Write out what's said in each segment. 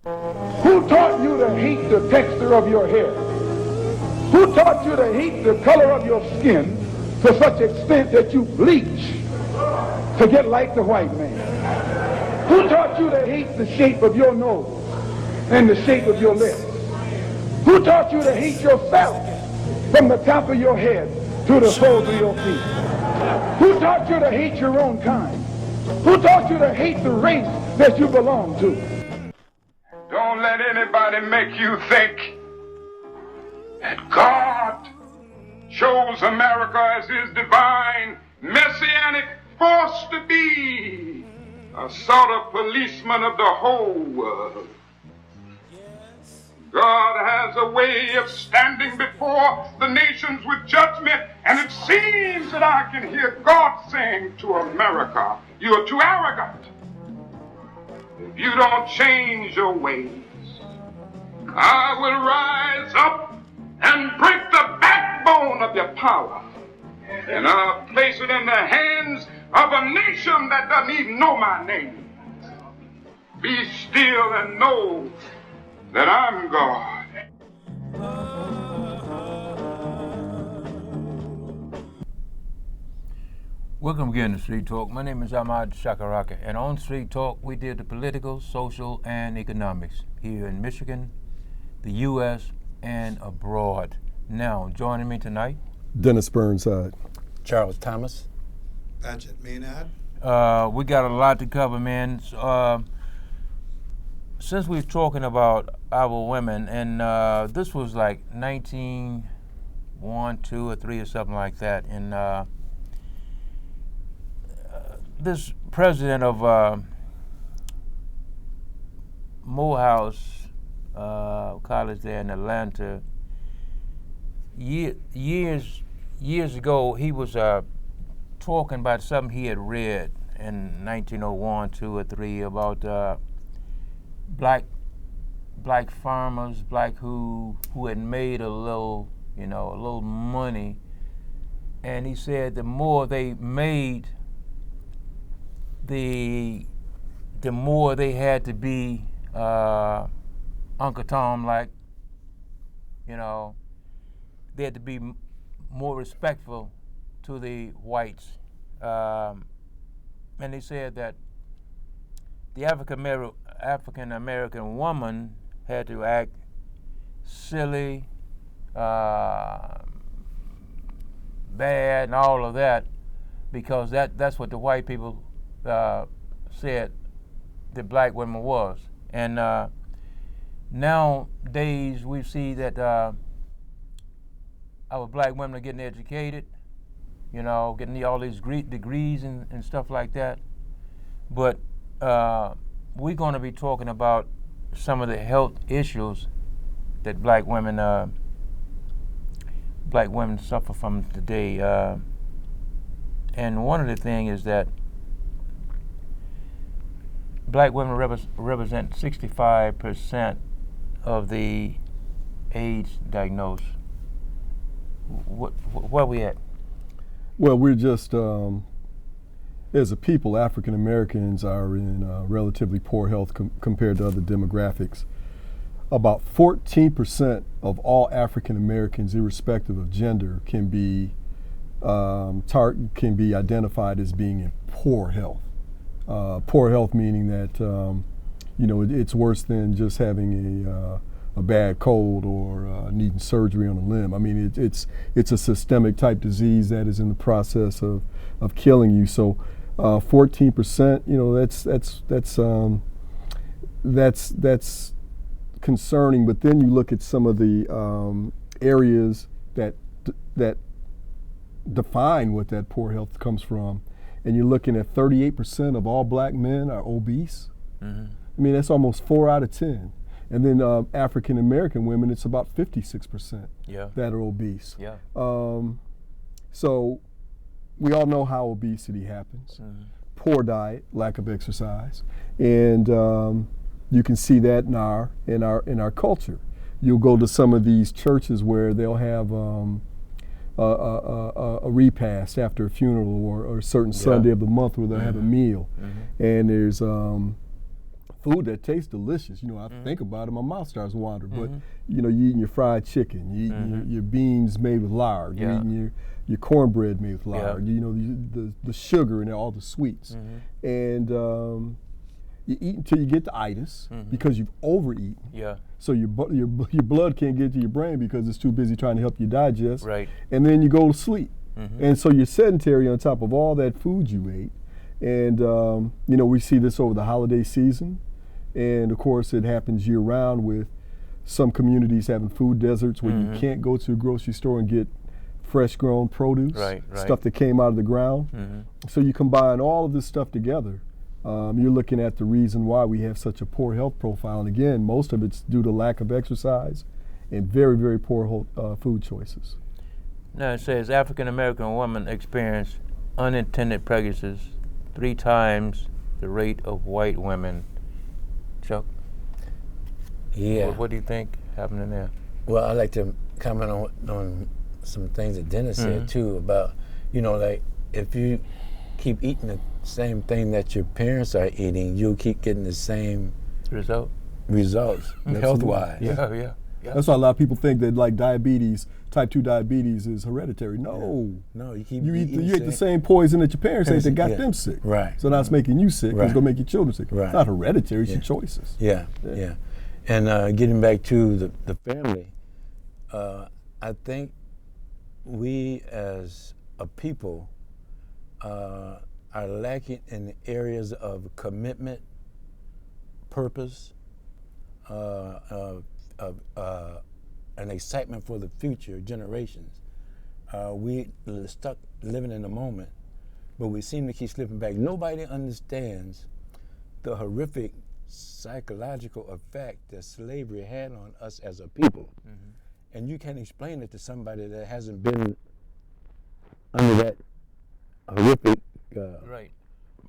Who taught you to hate the texture of your hair? Who taught you to hate the color of your skin to such extent that you bleach to get like the white man? Who taught you to hate the shape of your nose and the shape of your lips? Who taught you to hate yourself from the top of your head to the soles of your feet? Who taught you to hate your own kind? Who taught you to hate the race that you belong to? Don't let anybody make you think that God chose America as his divine messianic force to be a sort of policeman of the whole world. God has a way of standing before the nations with judgment, and it seems that I can hear God saying to America, you are too arrogant. If you don't change your ways, I will rise up and break the backbone of your power, and I'll place it in the hands of a nation that doesn't even know my name. Be still and know that I'm God. Welcome again to Street Talk. My name is Ahmad Shakaraka, and on Street Talk we deal with political, social, and economics here in Michigan, the U.S., and abroad. Now, joining me tonight, Dennis Burnside, Charles Thomas, Paget Maynard. We got a lot to cover, man. Since we're talking about our women, and this was like 1901, 2, or 3, or something like that, and this president of Morehouse College there in Atlanta, years ago, he was talking about something he had read in 1901, 2, or 3 about black farmers, who had made a little money, and he said the more they made, the more they had to be Uncle Tom like, they had to be more respectful to the whites, and they said that the African American woman had to act silly, bad, and all of that, because that's what the white people said the black woman was. And nowadays we see that our black women are getting educated, getting all these degrees and stuff like that. But we're going to be talking about some of the health issues that black women suffer from today. And one of the things is that black women represent 65% of the AIDS diagnosed. Where are we at? Well, we're just, as a people, African Americans are in relatively poor health compared to other demographics. About 14% of all African Americans, irrespective of gender, can be identified as being in poor health. Poor health meaning that it's worse than just having a bad cold or needing surgery on a limb. I mean, it's a systemic type disease that is in the process of killing you. So 14%, that's concerning. But then you look at some of the areas that define what that poor health comes from, and you're looking at 38% of all black men are obese. Mm-hmm. I mean, that's almost 4 out of 10. And then African American women, it's about 56% that are obese. Yeah. So we all know how obesity happens. Mm-hmm. Poor diet, lack of exercise, and you can see that in our culture. You'll go to some of these churches where they'll have a repast after a funeral or a certain Sunday of the month where they'll have a meal, and there's food that tastes delicious. I think about it, my mouth starts wandering. But you're eating your fried chicken, you're eating your beans made with lard, you're eating your cornbread made with lard. The sugar and all the sweets, and you eat until you get the itis because you've overeaten. Yeah. So your blood can't get to your brain because it's too busy trying to help you digest. Right. And then you go to sleep, and so you're sedentary on top of all that food you ate. And we see this over the holiday season. And of course, it happens year round with some communities having food deserts where you can't go to a grocery store and get fresh grown produce, stuff that came out of the ground. So you combine all of this stuff together. You're looking at the reason why we have such a poor health profile. And again, most of it's due to lack of exercise and very, very poor food choices. Now it says African American women experience unintended pregnancies 3 times the rate of white women. Chuck? Yeah. What do you think happening there? Well, I'd like to comment on some things that Dennis said too about, like if you keep eating the same thing that your parents are eating, you'll keep getting the same results health-wise. Yeah. That's why a lot of people think that like diabetes, type 2 diabetes is hereditary. No. No, you keep You eat the same poison that your parents ate that got yeah. them sick. Right. So now it's making you sick. Right. It's going to make your children sick. Right. It's not hereditary. It's your choices. Yeah. And getting back to the family, I think we as a people are lacking in the areas of commitment, purpose, an excitement for the future generations. We stuck living in the moment, but we seem to keep slipping back. Nobody understands the horrific psychological effect that slavery had on us as a people. And you can't explain it to somebody that hasn't been under that horrific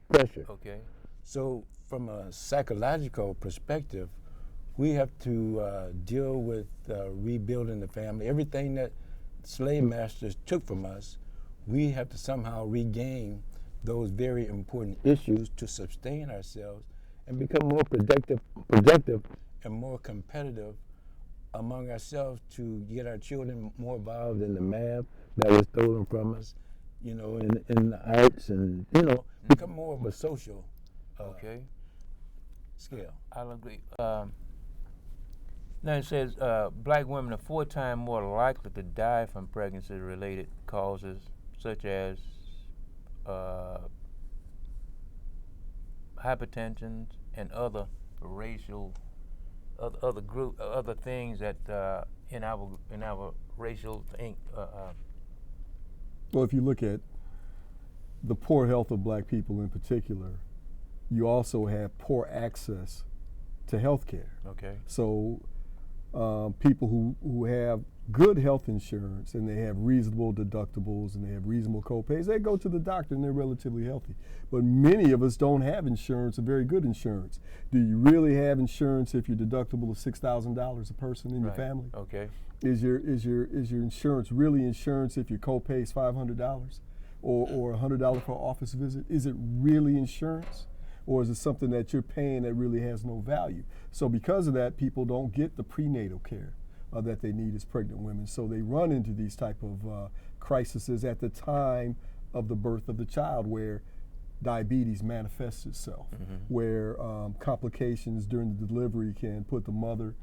pressure. Okay. So from a psychological perspective, we have to deal with rebuilding the family. Everything that slave masters took from us, we have to somehow regain those very important issues to sustain ourselves and become more productive and more competitive among ourselves to get our children more involved in the math that was stolen from us, in the arts and, become more of a social scale. I'll agree. Now it says black women are 4 times more likely to die from pregnancy-related causes, such as hypertension and other racial, other things that in our racial thing. Well, if you look at the poor health of black people in particular, you also have poor access to health care. Okay. So people who have good health insurance and they have reasonable deductibles and they have reasonable co-pays, they go to the doctor and they're relatively healthy. But many of us don't have insurance, a very good insurance. Do you really have insurance if your deductible is $6,000 a person in your family? Okay. Is your insurance really insurance if your copay is $500 or $100 for an office visit? Is it really insurance? Or is it something that you're paying that really has no value? So because of that, people don't get the prenatal care that they need as pregnant women. So they run into these type of crises at the time of the birth of the child, where diabetes manifests itself, where complications during the delivery can put the mother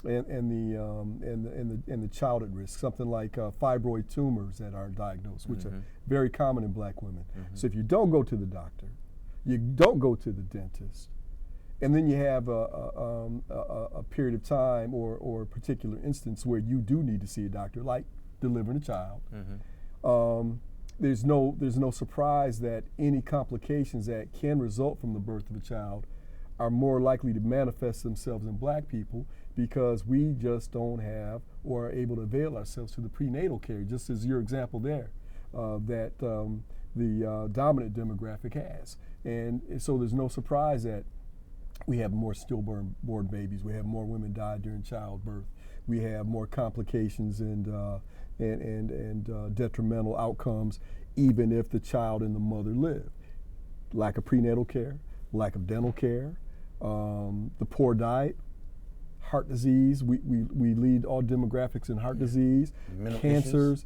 and the child at risk. Something like fibroid tumors that are diagnosed, which are very common in black women. So if you don't go to the doctor, you don't go to the dentist, and then you have a period of time or a particular instance where you do need to see a doctor, like delivering a child. There's no surprise that any complications that can result from the birth of a child are more likely to manifest themselves in black people, because we just don't have or are able to avail ourselves to the prenatal care, just as your example there, that the dominant demographic has. And so there's no surprise that we have more stillborn babies. We have more women die during childbirth. We have more complications and detrimental outcomes, even if the child and the mother live. Lack of prenatal care, lack of dental care, the poor diet, heart disease. We lead all demographics in heart disease, Mental cancers,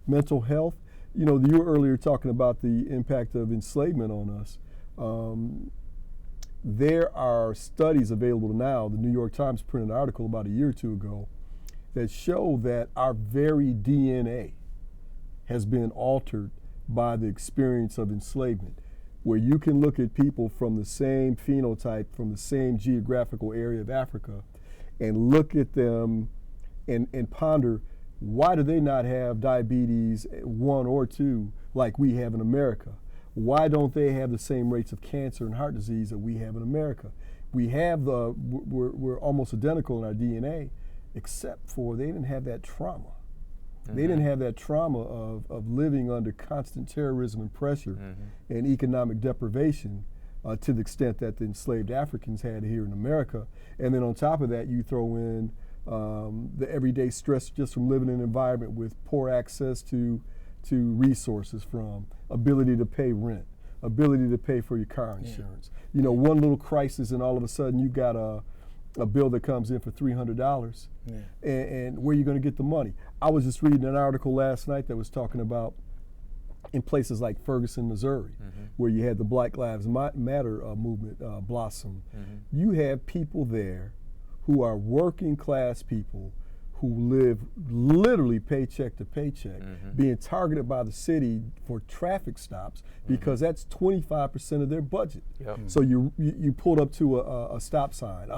mental health. You know, you were earlier talking about the impact of enslavement on us. There are studies available now. The New York Times printed an article about a year or two ago that show that our very DNA has been altered by the experience of enslavement, where you can look at people from the same phenotype, from the same geographical area of Africa, and look at them and ponder, why do they not have diabetes 1 or 2 like we have in America? Why don't they have the same rates of cancer and heart disease that we have in America? We're almost identical in our DNA, except for they didn't have that trauma. They didn't have that trauma of living under constant terrorism and pressure and economic deprivation to the extent that the enslaved Africans had here in America. And then on top of that, you throw in the everyday stress just from living in an environment with poor access to resources, from ability to pay rent, ability to pay for your car insurance. You know, one little crisis and all of a sudden you've got a bill that comes in for $300, and where are you going to get the money? I was just reading an article last night that was talking about in places like Ferguson, Missouri, where you had the Black Lives Matter movement blossom. You have people there who are working class people who live literally paycheck to paycheck, being targeted by the city for traffic stops because that's 25% of their budget. So you pulled up to a stop sign.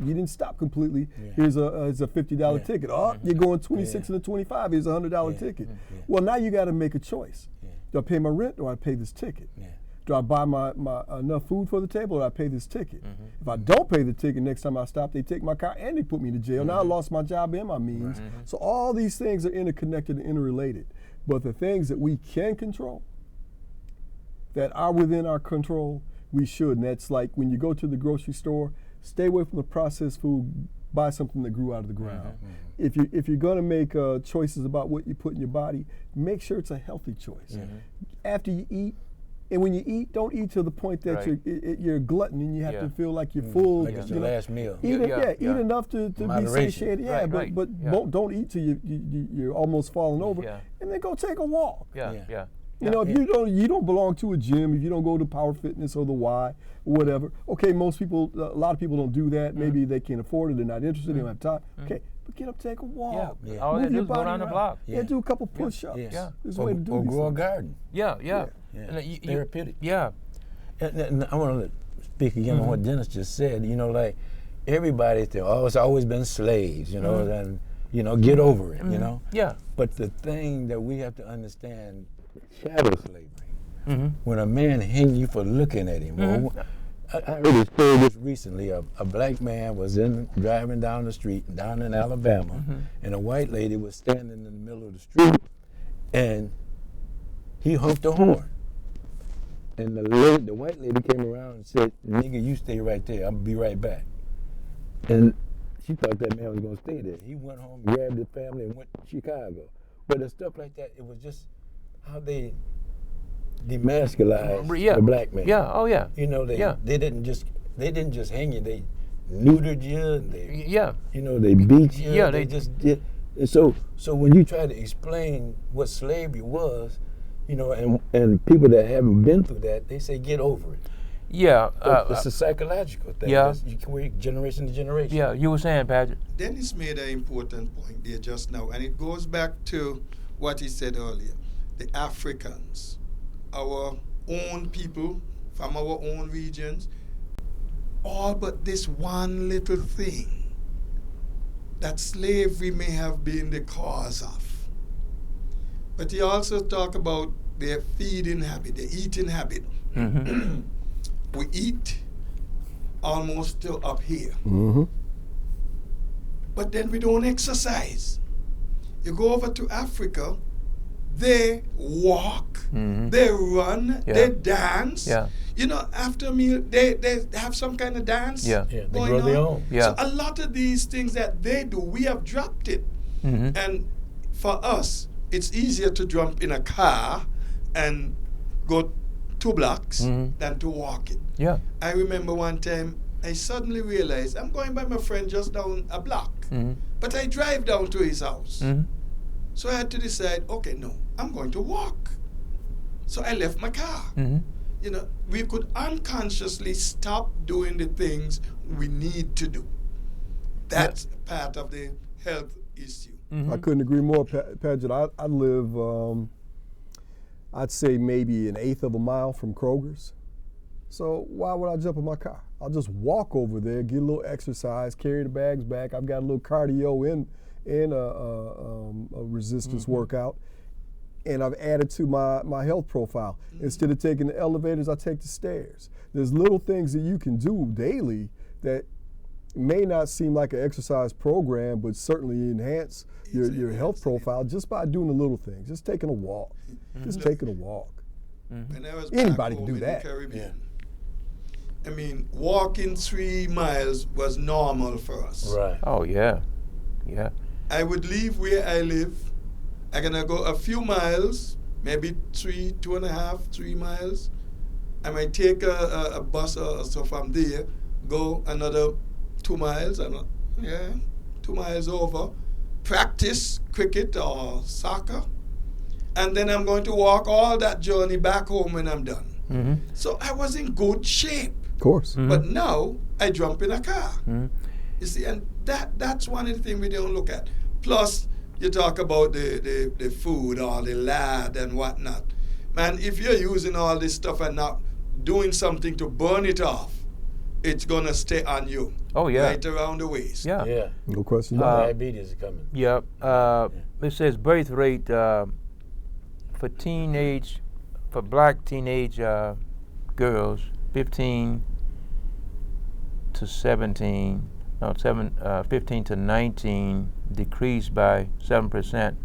You didn't stop completely. Here's a $50 ticket. You're going 26 and a 25. Here's a $100 ticket. Well, now you got to make a choice. Do I pay my rent or do I pay this ticket? Do I buy my enough food for the table, or do I pay this ticket? If I don't pay the ticket, next time I stop, they take my car and they put me to jail. Now I lost my job and my means. So all these things are interconnected and interrelated. But the things that we can control, that are within our control, we should. And that's like when you go to the grocery store, stay away from the processed food, buy something that grew out of the ground. If you're going to make choices about what you put in your body, make sure it's a healthy choice. After you eat, and when you eat, don't eat to the point that you're a glutton and you have to feel like you're full. Like it's your last meal. Eat enough to be satiated. But don't eat till you're almost falling over. And then go take a walk. You know, if you don't belong to a gym, if you don't go to Power Fitness or the Y or whatever, okay, a lot of people don't do that. Maybe they can't afford it, they're not interested, they don't have time. Okay, but get up, take a walk. All they do is go down the block. Do a couple push-ups. There's a way to do or these grow a things. garden. Therapeutic. And I want to speak again on what Dennis just said. You know, like everybody thinks, it's always been slaves, you know, and, you know, get over it, you know. But the thing that we have to understand, shadow slavery, when a man hang you for looking at him. I heard a story this recently. A black man was driving down the street down in Alabama, and a white lady was standing in the middle of the street, and he honked the horn. And the white lady came around and said, "Nigga, you stay right there. I'm gonna be right back." And she thought that man was gonna stay there. He went home, grabbed his family, and went to Chicago. But the stuff like that, it was just how they demasculized the black man. You know, they didn't just hang you. They neutered you. They you know, they beat you. They just did. And so when you try to explain what slavery was, you know, and people that haven't been through that, they say get over it. It's a psychological thing. You can work generation to generation. You were saying, Patrick. Dennis made an important point there just now, and it goes back to what he said earlier. The Africans, our own people from our own regions, all but this one little thing that slavery may have been the cause of. But he also talked about their feeding habit, their eating habit. We eat almost till up here. But then we don't exercise. You go over to Africa, they walk, they run, they dance. You know, after a meal, they have some kind of dance they going grow on. their own. So a lot of these things that they do, we have dropped it. And for us, it's easier to jump in a car and go 2 blocks than to walk it. I remember one time I suddenly realized I'm going by my friend just down a block, Mm-hmm. but I drive down to his house. Mm-hmm. So I had to decide, okay, no, I'm going to walk. So I left my car. Mm-hmm. You know, we could unconsciously stop doing the things we need to do. That's part of the health issue. Mm-hmm. I couldn't agree more, Paget. I live, I'd say maybe an eighth of a mile from Kroger's. So why would I jump in my car? I'll just walk over there, get a little exercise, carry the bags back. I've got a little cardio and a resistance workout, and I've added to my health profile. Instead of taking the elevators, I take the stairs. There's little things that you can do daily that may not seem like an exercise program, but certainly enhance your health profile just by doing the little things, just taking a walk, just taking a walk. When I was Anybody back can do home in that. the Caribbean, I mean, walking 3 miles was normal for us. Right. Oh yeah, yeah. I would leave where I live. I'm gonna go a few miles, maybe 2.5, 3 miles. I might take a bus or so from there, go another 2 miles, 2 miles over, practice cricket or soccer, and then I'm going to walk all that journey back home when I'm done. Mm-hmm. So I was in good shape. Of course. But now I jump in a car. Mm-hmm. You see, and that's one of the things we don't look at. Plus, you talk about the food or the lard and whatnot. Man, if you're using all this stuff and not doing something to burn it off, it's going to stay on you. Oh yeah. Right around the waist. Yeah. Yeah. No question about it. Diabetes is coming. Yep. It says birth rate for black teenage girls, 15 to 17, 15 to 19 decreased by 7%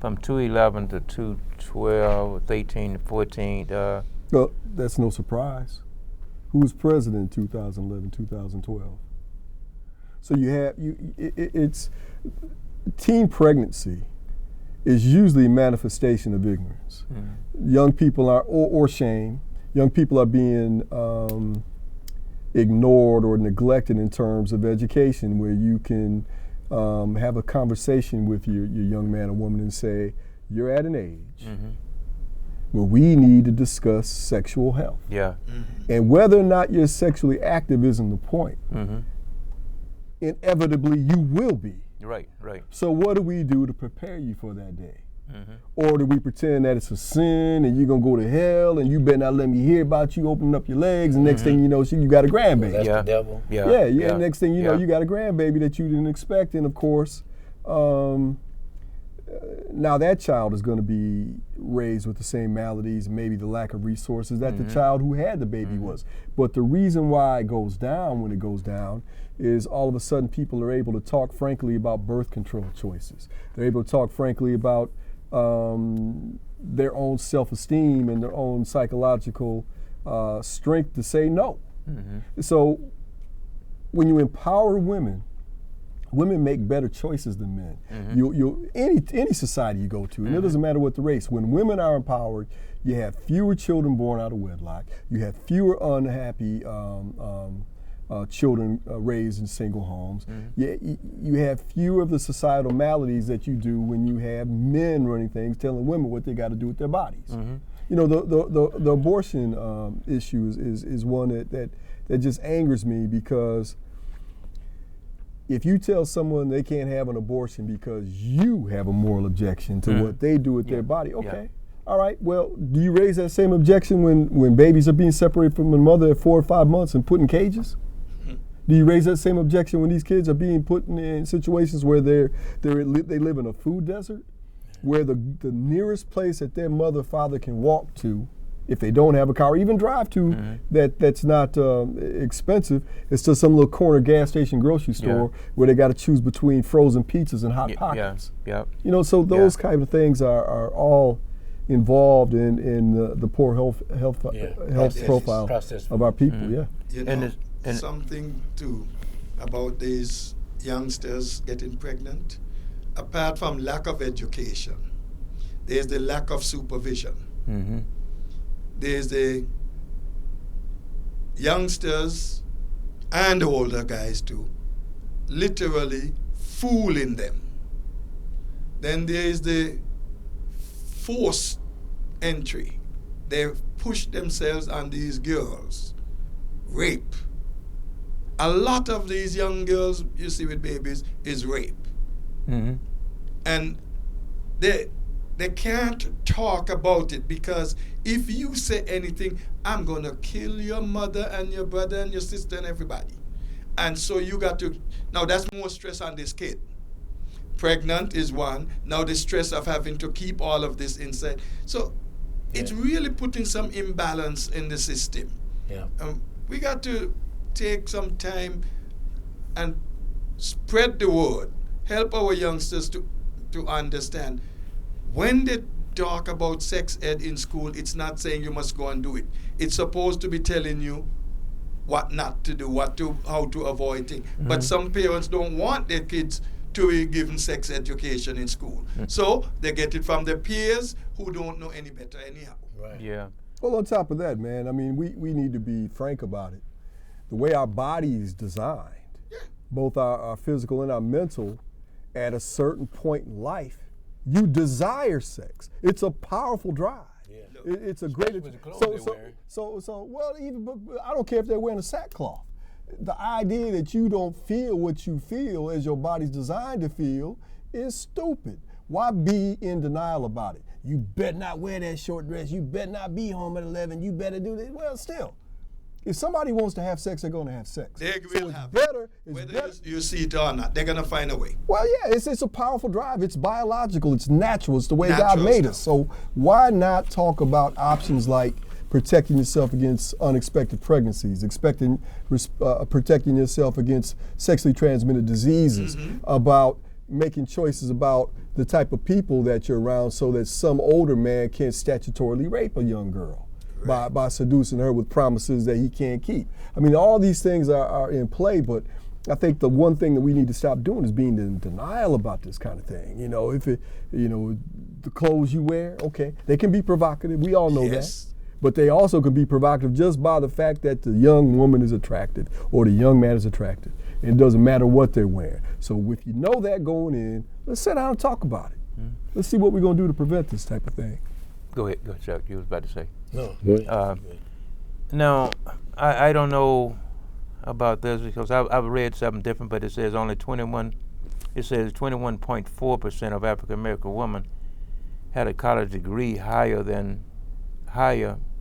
from 211 to 212, 18 to 14. Well, that's no surprise. Who was president in 2011, 2012? So you have it's teen pregnancy is usually a manifestation of ignorance. Young people are or shame. Young people are being ignored or neglected in terms of education, where you can have a conversation with your young man or woman and say, you're at an age where we need to discuss sexual health. Yeah. And whether or not you're sexually active isn't the point. Mm-hmm. Inevitably, you will be. Right. Right. So what do we do to prepare you for that day? Mm-hmm. Or do we pretend that it's a sin and you're going to go to hell and you better not let me hear about you opening up your legs, and next thing you know, you got a grandbaby. That's Yeah. the devil. Yeah. Yeah. Next thing you know, Yeah. you got a grandbaby that you didn't expect. And of course, now that child is going to be raised with the same maladies, maybe the lack of resources that the child who had the baby was. But the reason why it goes down when it goes down is all of a sudden people are able to talk frankly about birth control choices. They're able to talk frankly about their own self-esteem and their own psychological strength to say no. So when you empower women make better choices than men. Any society you go to, and it doesn't matter what the race, when women are empowered, you have fewer children born out of wedlock, you have fewer unhappy children raised in single homes, you have fewer of the societal maladies that you do when you have men running things, telling women what they got to do with their bodies. You know, the abortion issue is one that just angers me, because if you tell someone they can't have an abortion because you have a moral objection to what they do with their body, okay. All right, well, do you raise that same objection when babies are being separated from their mother at 4 or 5 months and put in cages? Do you raise that same objection when these kids are being put in situations where they live in a food desert, where the nearest place that their mother or father can walk to, if they don't have a car, or even drive to, that's not expensive, it's to some little corner gas station grocery store where they got to choose between frozen pizzas and Hot Pockets. Yeah. You know, so those kind of things are all involved in the poor health profile Processed of our people. food. You And know, it's- and- something too about these youngsters getting pregnant. Apart from lack of education, there's the lack of supervision. There's the youngsters and the older guys too, literally fooling them. Then there is the forced entry. They push themselves on these girls. Rape. A lot of these young girls you see with babies is rape. Mm-hmm. And they can't talk about it because if you say anything, I'm going to kill your mother and your brother and your sister and everybody. And so you got to, now that's more stress on this kid. Pregnant is one. Now the stress of having to keep all of this inside. So it's really putting some imbalance in the system. Yeah. We got to take some time and spread the word. Help our youngsters to understand. When they talk about sex ed in school, it's not saying you must go and do it. It's supposed to be telling you what not to do, how to avoid things. Mm-hmm. But some parents don't want their kids to be given sex education in school. Mm-hmm. So they get it from their peers who don't know any better anyhow. Right. Yeah. Well, on top of that, man, I mean, we need to be frank about it. The way our body is designed, both our physical and our mental, at a certain point in life, you desire sex. It's a powerful drive. Yeah. It's a great. Well, I don't care if they're wearing a sackcloth. The idea that you don't feel what you feel as your body's designed to feel is stupid. Why be in denial about it? You better not wear that short dress. You better not be home at 11. You better do this. Well, still, if somebody wants to have sex, they're going to have sex. They will have better. Whether you see it or not, they're going to find a way. Well, yeah, it's a powerful drive. It's biological. It's natural. It's the way God made us. So why not talk about options like protecting yourself against unexpected pregnancies, protecting yourself against sexually transmitted diseases, about making choices about the type of people that you're around so that some older man can't statutorily rape a young girl by seducing her with promises that he can't keep. I mean, all these things are in play, but I think the one thing that we need to stop doing is being in denial about this kind of thing. You know, the clothes you wear, okay, they can be provocative. We all know that. But they also can be provocative just by the fact that the young woman is attractive or the young man is attractive. And it doesn't matter what they're wearing. So if you know that going in, let's sit down and talk about it. Let's see what we're going to do to prevent this type of thing. Go ahead, Chuck. You was about to say. No, go ahead. Now, I don't know about this because I've read something different, but it says only 21.4% of African American women had a college degree higher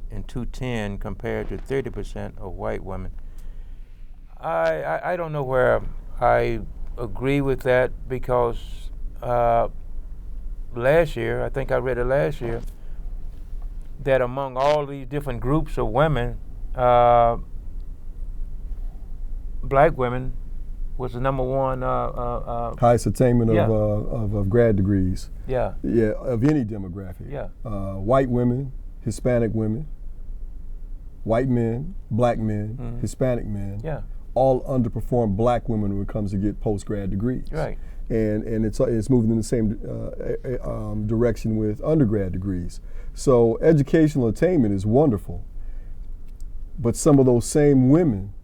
in 2010 compared to 30% of white women. I don't know where I agree with that because last year, I think I read it last year, that among all these different groups of women, black women was the number one highest attainment of grad degrees. Yeah. Yeah, of any demographic. Yeah. White women, Hispanic women, white men, black men, Hispanic men. Yeah. All underperform black women when it comes to get post-grad degrees. Right. And it's moving in the same direction with undergrad degrees. So educational attainment is wonderful, but some of those same women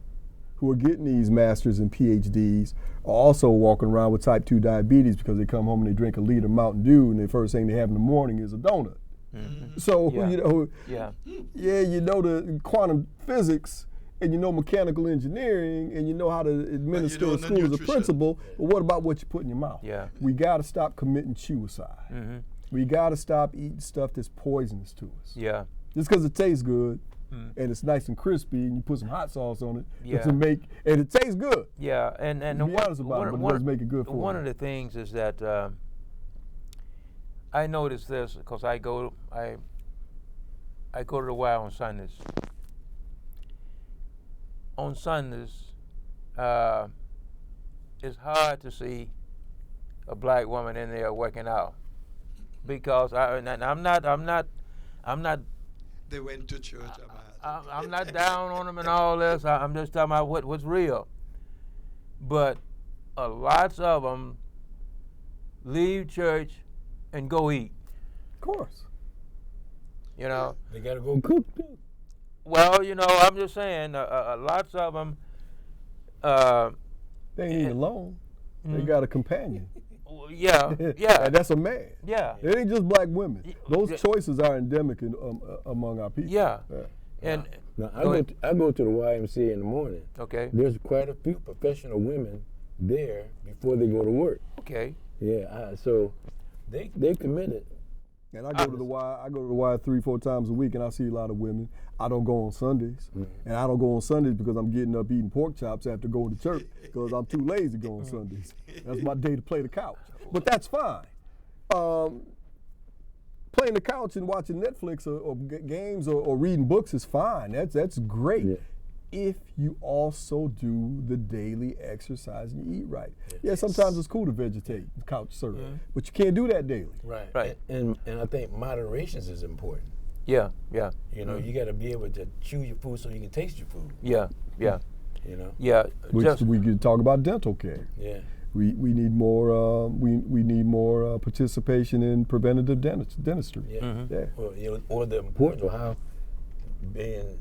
who are getting these masters and PhDs are also walking around with type 2 diabetes because they come home and they drink a liter of Mountain Dew and the first thing they have in the morning is a donut. So you know the quantum physics and you know mechanical engineering and you know how to administer a school as a principal, but what about what you put in your mouth? Yeah. We got to stop committing suicide. We got to stop eating stuff that's poisonous to us. Yeah. Just because it tastes good and it's nice and crispy and you put some hot sauce on it and it tastes good. Yeah, and be honest about it, but it does make it good for you. One of the things is that I noticed this because I go to the Y on Sundays. On Sundays, it's hard to see a black woman in there working out because I'm not. They went to church. I'm not down on them and all this. I'm just talking about what's real. But lots of them leave church and go eat. Of course. You know. They gotta go cook too. Well, you know, I'm just saying, lots of them They ain't even alone. They got a companion. Yeah, yeah, And that's a man. yeah, It ain't just black women. Those Yeah. choices are endemic among our people. yeah. Yeah. And Now, Go ahead. I go to the YMCA in the morning. okay, There's quite a few professional women there before they go to work. okay, Yeah, so they committed. And I go to the Y 3-4 times a week, and I see a lot of women. I don't go on Sundays, and I don't go on Sundays because I'm getting up eating pork chops after going to church because I'm too lazy to go on Sundays. That's my day to play the couch. But that's fine. Playing the couch and watching Netflix or games or reading books is fine. That's great. Yeah. If you also do the daily exercise and you eat right. Yeah, sometimes it's cool to vegetate, couch surf, but you can't do that daily. Right. Right. And I think moderation is important. yeah, yeah, You know, you got to be able to chew your food so you can taste your food. yeah, yeah, You know. yeah. Which Just we could talk about dental care. Yeah. We need more we need more participation in preventative dentistry. Yeah. Yeah. Or the importance of how being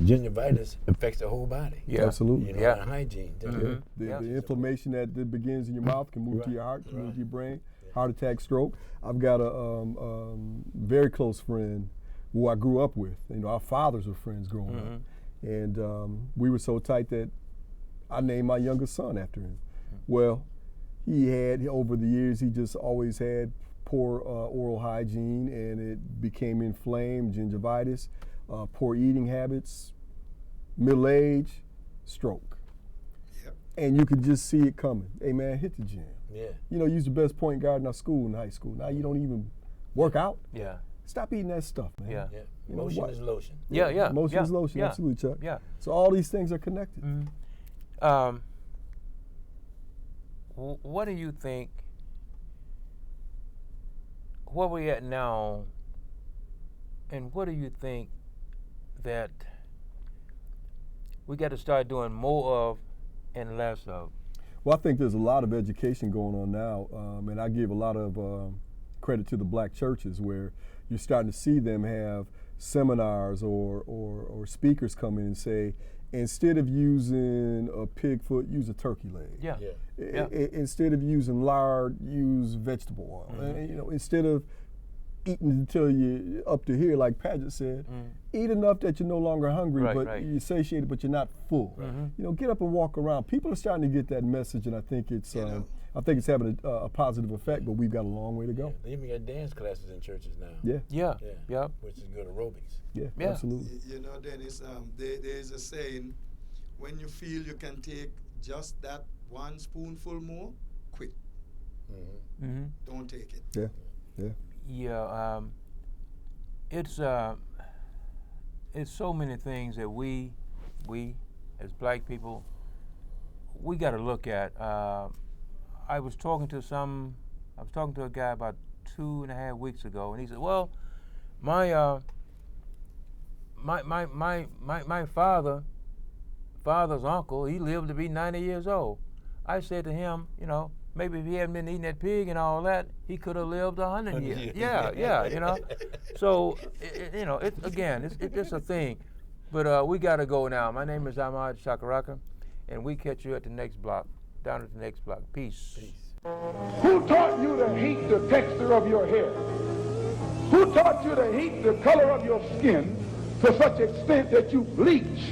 gingivitis affects the whole body. Yeah. Absolutely. You know, Yeah. and hygiene. The, Yeah. the inflammation that begins in your mouth can move to your heart, can move to your brain, heart attack, stroke. I've got a very close friend who I grew up with. You know, our fathers were friends growing up, and we were so tight that I named my youngest son after him. Well, he had over the years he just always had poor oral hygiene, and it became inflamed, gingivitis, poor eating habits, middle age, stroke. Yep. And you could just see it coming. Hey man, hit the gym. Yeah. You know, you was the best point guard in our school in high school. Now you don't even work out. yeah, Stop eating that stuff, man. yeah, Yeah. You know Motion what? is lotion. yeah, yeah. Motion yeah, is lotion, yeah, absolutely, Chuck. Yeah. So all these things are connected. What do you think? Where we at now, and what do you think that we got to start doing more of and less of? Well, I think there's a lot of education going on now, and I give a lot of credit to the black churches where you're starting to see them have seminars or speakers come in and say, instead of using a pig foot, use a turkey leg. Yeah. Yeah. Instead of using lard, use vegetable oil. And, you know, instead of eating until you're up to here, like Paget said, eat enough that you're no longer hungry, Right, but right. you're satiated, but you're not full. You know, get up and walk around. People are starting to get that message, and I think it's having a positive effect. But we've got a long way to go. They even got dance classes in churches now. Yeah, Yeah. Yeah. Yeah. Which is good aerobics. yeah, Yeah. absolutely. You know, Dennis, there is a saying, when you feel you can take just that one spoonful more, quit. Mm-hmm. Don't take it. Yeah, yeah. Yeah. It's so many things that we as black people, we got to look at. I was talking to a guy about 2.5 weeks ago, and he said, "Well, my father's uncle, he lived to be 90 years old." I said to him, you know, maybe if he hadn't been eating that pig and all that, he could have lived 100 years. Yeah, you know. So, you know, it's a thing. But we got to go now. My name is Ahmad Shakaraka, and we catch you at the next block, down at the next block. Peace. Who taught you to hate the texture of your hair? Who taught you to hate the color of your skin to such extent that you bleach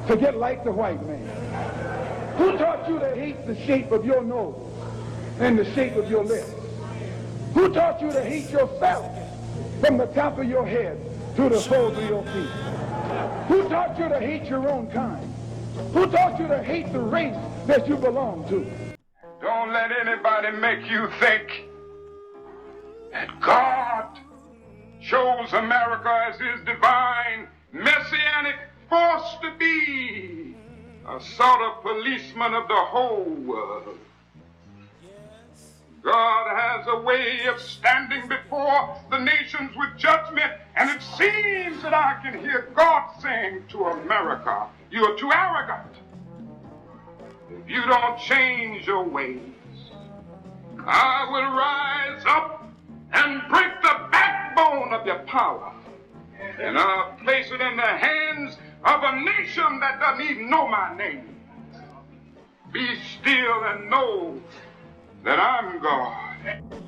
to get like the white man? Who taught you to hate the shape of your nose and the shape of your lips? Who taught you to hate yourself from the top of your head to the soles of your feet? Who taught you to hate your own kind? Who taught you to hate the race that you belong to? Don't let anybody make you think that God chose America as his divine messianic force to be a sort of policeman of the whole world. God has a way of standing before the nations with judgment, and it seems that I can hear God saying to America, "You are too arrogant. If you don't change your ways, I will rise up and break the backbone of your power, and I'll place it in the hands of a nation that doesn't even know my name. Be still and know that I'm God.